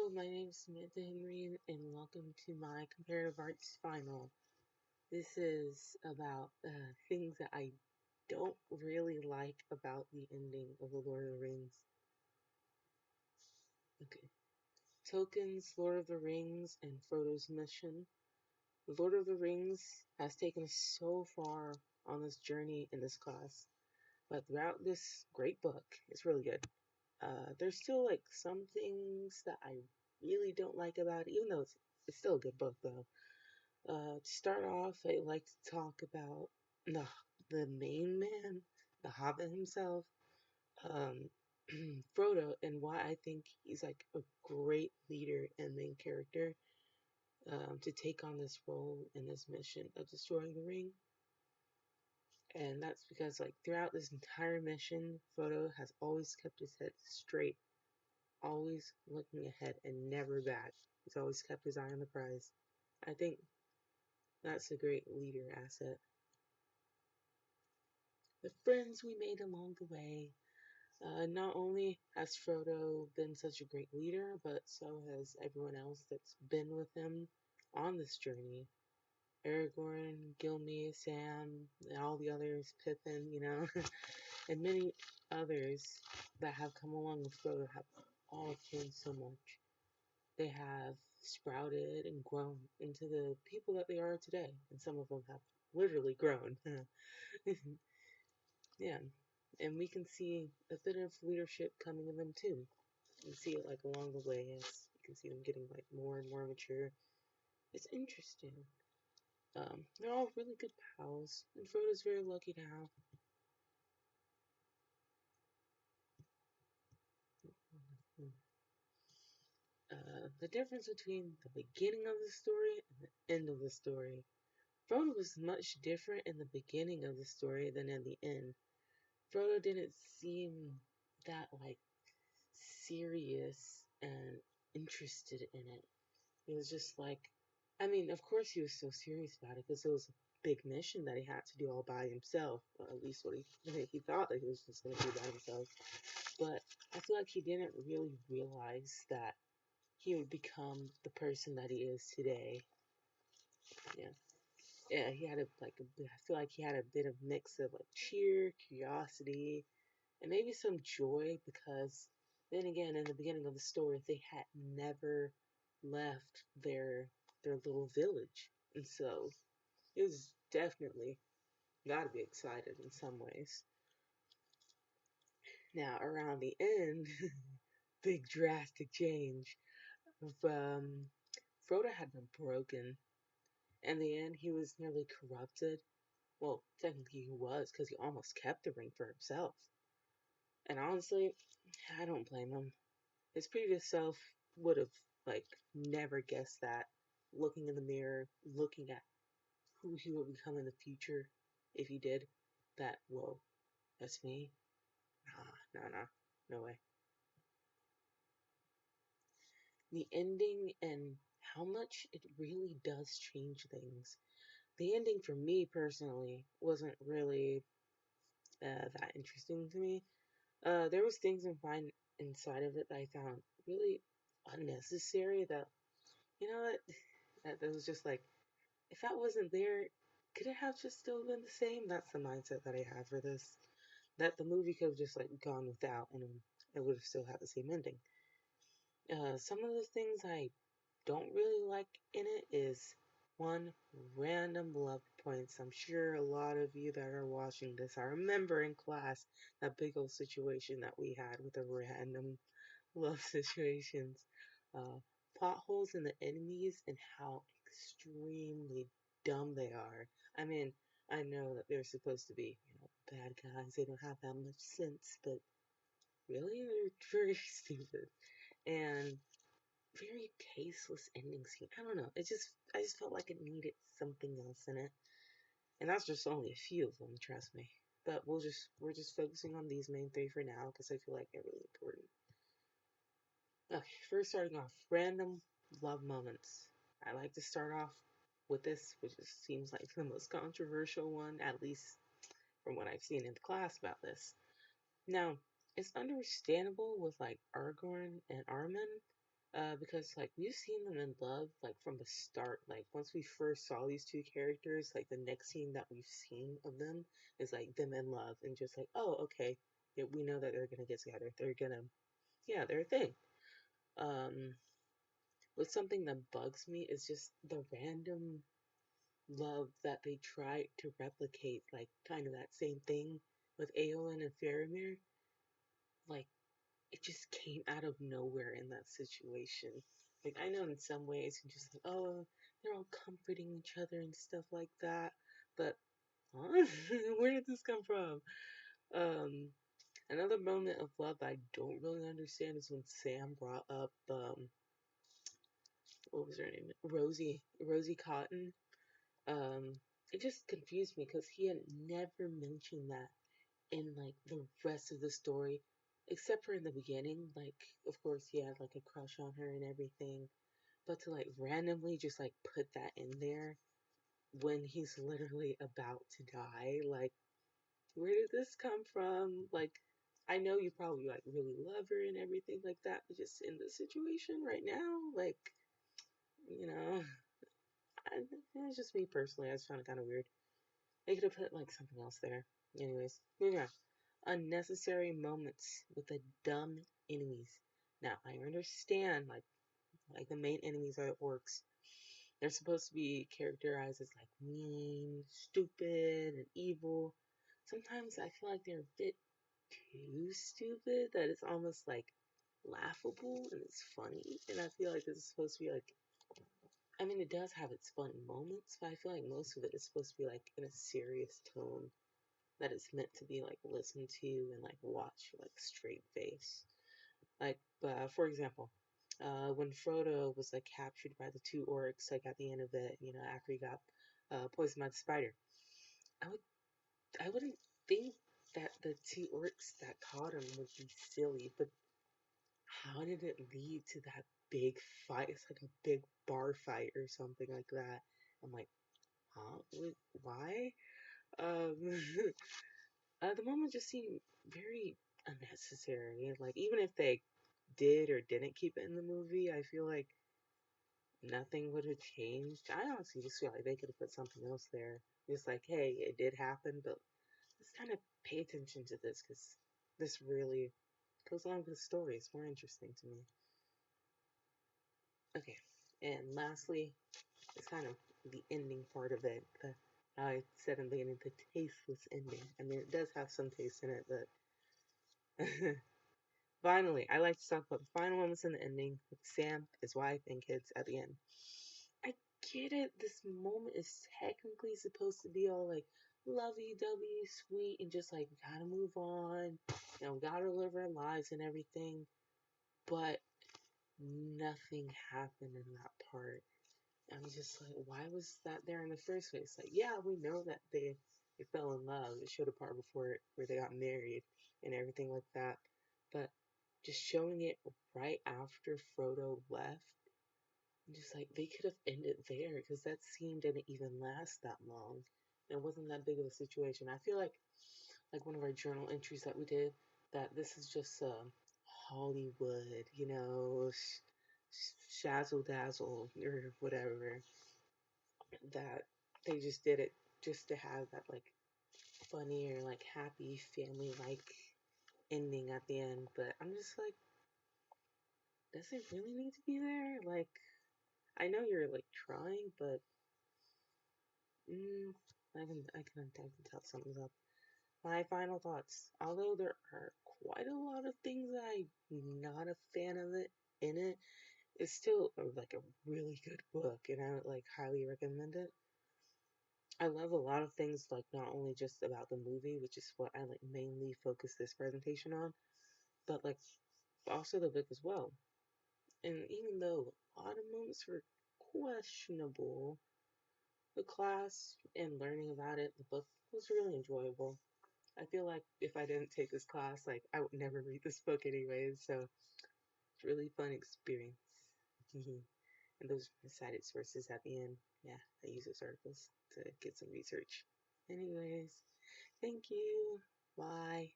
Hello, my name is Samantha Henry, and welcome to my Comparative Arts Final. This is about things that I don't really like about the ending of The Lord of the Rings. Okay. Tolkien's Lord of the Rings and Frodo's mission. The Lord of the Rings has taken us so far on this journey in this class, but throughout this great book, it's really good. There's still some things that I really don't like about it, even though it's still a good book though. To start off, I'd like to talk about the main man, the Hobbit himself, um, Frodo, and why I think he's like a great leader and main character to take on this role in this mission of destroying the ring. And that's because throughout this entire mission, Frodo has always kept his head straight, always looking ahead and never back. He's always kept his eye on the prize. I think that's a great leader asset. The friends we made along the way. Not only has Frodo been such a great leader, but so has everyone else that's been with him on this journey. Aragorn, Gilmy, Sam, and all the others, Pippin, and many others that have come along with Frodo have all changed so much. They have sprouted and grown into the people that they are today, and some of them have literally grown. Yeah, and we can see a bit of leadership coming in them too. You see it along the way as you can see them getting more and more mature. It's interesting. They're all really good pals, and Frodo's very lucky to have. The difference between the beginning of the story and the end of the story. Frodo was much different in the beginning of the story than in the end. Frodo didn't seem that serious and interested in it. It was just of course he was so serious about it because it was a big mission that he had to do all by himself. Or at least what he thought that he was just going to do by himself. But I feel like he didn't really realize that he would become the person that he is today. Yeah. Yeah, he had I feel like he had a bit of mix of cheer, curiosity, and maybe some joy because then again in the beginning of the story they had never left their little village, and so it was definitely got to be excited in some ways. Now around the end, big drastic change. Frodo had been broken. In the end, he was nearly corrupted. Well, technically he was because he almost kept the ring for himself. And honestly, I don't blame him. His previous self would have never guessed that. Looking in the mirror, looking at who he would become in the future, if he did, that whoa, that's me. Nah, no way. The ending and how much it really does change things. The ending for me personally wasn't really that interesting to me. There was things inside of it that I found really unnecessary. That you know what, that was just if that wasn't there, could it have just still been the same? That's the mindset that I have for this. That the movie could have just gone without, and it would have still had the same ending. Some of the things I don't really like in it is one, random love points. I'm sure a lot of you that are watching this, I remember in class that big old situation that we had with the random love situations. Uh, Plot holes in the enemies and how extremely dumb they are. I mean, I know that they're supposed to be, bad guys. They don't have that much sense, but really, they're very stupid. And very tasteless ending scene. I don't know. I just felt like it needed something else in it. And that's just only a few of them, trust me. But we're just focusing on these main three for now because I feel like they're really important. Okay, first starting off, random love moments. I like to start off with this, which seems like the most controversial one, at least from what I've seen in the class about this. Now, it's understandable with Aragorn and Armin, Because like we've seen them in love like from the start. Like once we first saw these two characters, like the next scene that we've seen of them is like them in love and just like, oh, okay, yeah, we know that they're gonna get together. They're gonna, yeah, they're a thing. Um, but something that bugs me is just the random love that they try to replicate, like kind of that same thing with Aowen and Faramir. Like it just came out of nowhere in that situation. Like I know in some ways you're just like, oh, they're all comforting each other and stuff like that, but huh? Where did this come from? Um, Another moment of love I don't really understand is when Sam brought up what was her name? Rosie Cotton. Um, it just confused me because he had never mentioned that in like the rest of the story, except for in the beginning. Like, of course, he had like a crush on her and everything, but to like randomly just like put that in there when he's literally about to die, like, where did this come from? Like, I know you probably like really love her and everything like that, but just in this situation right now, like, you know, it's just me personally. I just found it kind of weird. They could have put like something else there. Anyways, moving on. Unnecessary moments with the dumb enemies. Now I understand like the main enemies are orcs. They're supposed to be characterized as like mean, stupid, and evil. Sometimes I feel like they're a bit too stupid that it's almost like laughable and it's funny. And I feel like this is supposed to be like, I mean, it does have its fun moments, but I feel like most of it is supposed to be like in a serious tone that it's meant to be like listened to and like watched like straight face. Like, for example, when Frodo was like captured by the two orcs, like at the end of it, you know, after he got poisoned by the spider, I would I wouldn't think that the two orcs that caught him would be silly, but how did it lead to that big fight? It's like a big bar fight or something like that. I'm like, huh? Why? Um, the moment just seemed very unnecessary. Like even if they did or didn't keep it in the movie, I feel like nothing would have changed. I honestly just feel like they could have put something else there. Just like, hey, it did happen, but let's kind of pay attention to this because this really goes along with the story. It's more interesting to me. Okay, and lastly, it's kind of the ending part of it. I said in the beginning, the tasteless ending. I mean, it does have some taste in it, but finally, I like to talk about the final moments in the ending with Sam, his wife, and kids at the end. I get it. This moment is technically supposed to be all like lovey-dovey, sweet, and just like we gotta move on. You know, we gotta live our lives and everything. But nothing happened in that part. I'm just like, why was that there in the first place? Like, yeah, we know that they fell in love. It showed a part before it where they got married and everything like that. But just showing it right after Frodo left, just like they could have ended there because that scene didn't even last that long. It wasn't that big of a situation. I feel like one of our journal entries that we did, that this is just Hollywood, you know, shazzle dazzle or whatever, that they just did it just to have that like funny or like happy family like ending at the end. But I'm just like, does it really need to be there? Like, I know you're like trying, but mm, I can tell something's up. My final thoughts. Although there are quite a lot of things that I'm not a fan of it in it, it's still like a really good book, and I would like highly recommend it. I love a lot of things, like not only just about the movie, which is what I like mainly focus this presentation on, but like also the book as well. And even though a lot of moments were questionable, the class and learning about it, the book was really enjoyable. I feel like if I didn't take this class, like I would never read this book anyways. So it's a really fun experience. And those cited sources at the end, yeah, I use those articles to get some research. Anyways, thank you. Bye.